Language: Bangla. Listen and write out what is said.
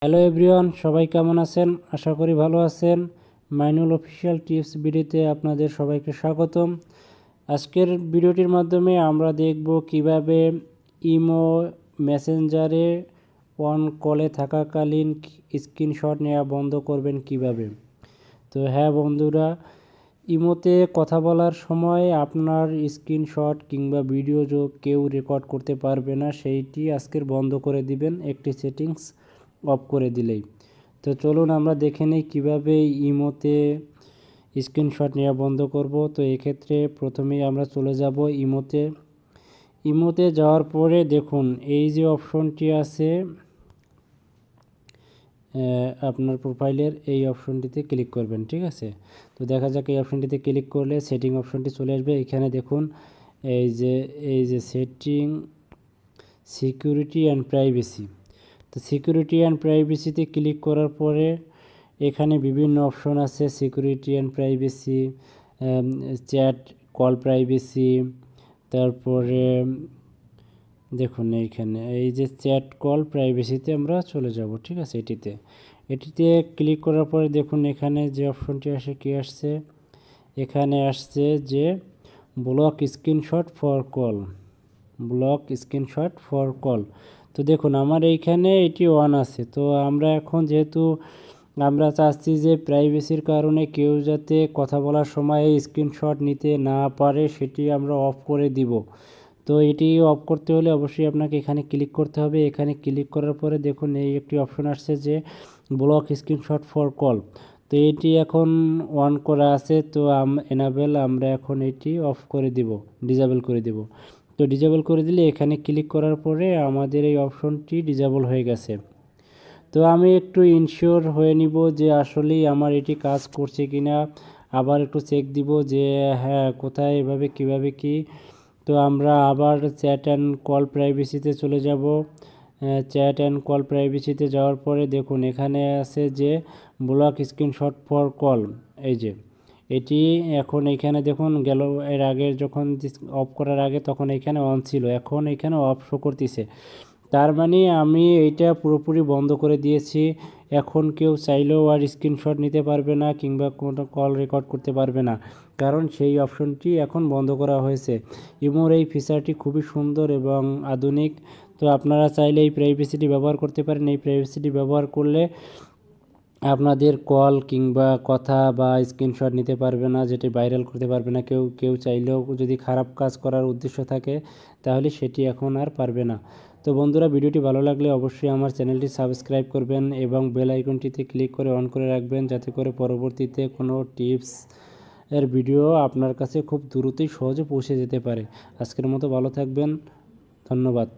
হ্যালো এভরিওয়ান, সবাই কেমন আছেন? আশা করি ভালো আছেন। মাইনুল অফিসিয়াল টিপস ভিডিওতে আপনাদের সবাইকে স্বাগতম। আজকের ভিডিওটির মাধ্যমে আমরা দেখব কিভাবে ইমো মেসেঞ্জারে অন কলে থাকাকালীন স্ক্রিনশট নেওয়া বন্ধ করবেন কিভাবে। তো হ্যাঁ বন্ধুরা, ইমোতে কথা বলার সময় আপনার স্ক্রিনশট কিংবা ভিডিও কেউ রেকর্ড করতে পারবে না, সেইটি আজকের বন্ধ করে দিবেন একটি সেটিংস অফ করে দিলেই। তো চলুন আমরা দেখে নিই কীভাবে ইমোতে স্ক্রিনশট নেওয়া বন্ধ করব। তো এক্ষেত্রে প্রথমেই আমরা চলে যাব ইমোতে যাওয়ার পরে দেখুন এই যে অপশনটি আছে আপনার প্রোফাইলের, এই অপশনটিতে ক্লিক করবেন, ঠিক আছে। তো দেখা যাক এই অপশনটিতে ক্লিক করলে সেটিং অপশনটি চলে আসবে। এখানে দেখুন এই যে সেটিং, সিকিউরিটি অ্যান্ড প্রাইভেসি। তো সিকিউরিটি অ্যান্ড প্রাইভেসিতে ক্লিক করার পরে এখানে বিভিন্ন অপশন আছে, security and privacy, chat call privacy, তারপরে দেখুন এইখানে এই যে চ্যাট কল প্রাইভেসিতে আমরা চলে যাব, ঠিক আছে। এটিতে ক্লিক করার পরে দেখুন এখানে যে অপশনটি আসে, কি আসছে, এখানে আসছে যে block screenshot for call, block screenshot for call. তো দেখুন আমার এইখানে এটি অন আছে। তো আমরা এখন যেহেতু আমরা চাচ্ছি যে প্রাইভেসির কারণে কেউ যাতে কথা বলার সময় স্ক্রিনশট নিতে না পারে, সেটি আমরা অফ করে দিব। তো এটি অফ করতে হলে অবশ্যই আপনাকে এখানে ক্লিক করতে হবে। এখানে ক্লিক করার পরে দেখুন এই একটি অপশন আসছে যে ব্লক স্ক্রিনশট ফর কল। তো এটি এখন অন করা আছে, তো এনাবেল আমরা এখন এটি অফ করে দিব, ডিসেবল করে দিব। তো ডিসেবল করে দিলে এখানে ক্লিক করার পরে আমাদের এই অপশনটি ডিসেবল হয়ে গেছে। তো আমি একটু ইনশিওর হয়ে নিব যে আসলেই আমার এটি কাজ করছে কিনা, আবার একটু চেক দিব যে হ্যাঁ কোথায় এভাবে কিভাবে কি। তো আমরা আবার চ্যাট অ্যান্ড কল প্রাইভেসিতে চলে যাব। চ্যাট অ্যান্ড কল প্রাইভেসিতে যাওয়ার পরে দেখুন এখানে আছে যে ব্লক স্ক্রিনশট ফর কল, এই যে এটি এখন এখানে দেখুন গেল, এর আগে যখন অফ করার আগে তখন এখানে অন ছিল, এখন এখানে অফ শো করতেছে। তার মানে আমি এইটা পুরোপুরি বন্ধ করে দিয়েছি। এখন কেউ চাইলেও আর স্ক্রিনশট নিতে পারবে না কিংবা কোনো কল রেকর্ড করতে পারবে না, কারণ সেই অপশনটি এখন বন্ধ করা হয়েছে। ইমোর এই ফিচারটি খুবই সুন্দর এবং আধুনিক। তো আপনারা চাইলে এই প্রাইভেসিটি ব্যবহার করতে পারেন। এই প্রাইভেসিটি ব্যবহার করলে আপনাদের কল কিংবা কথা বা স্ক্রিনশট নিতে পারবে না, যেটি ভাইরাল করতে পারবে না কেউ চাইলেও। যদি খারাপ কাজ করার উদ্দেশ্য থাকে তাহলে সেটি এখন আর পারবে না। তো বন্ধুরা, ভিডিওটি ভালো লাগলে অবশ্যই আমার চ্যানেলটি সাবস্ক্রাইব করবেন এবং বেল আইকনটিতে ক্লিক করে অন করে রাখবেন, যাতে করে পরবর্তীতে কোনো টিপস এর ভিডিও আপনার কাছে খুব দ্রুতই সহজে পৌঁছে যেতে পারে। আজকের মতো ভালো থাকবেন, ধন্যবাদ।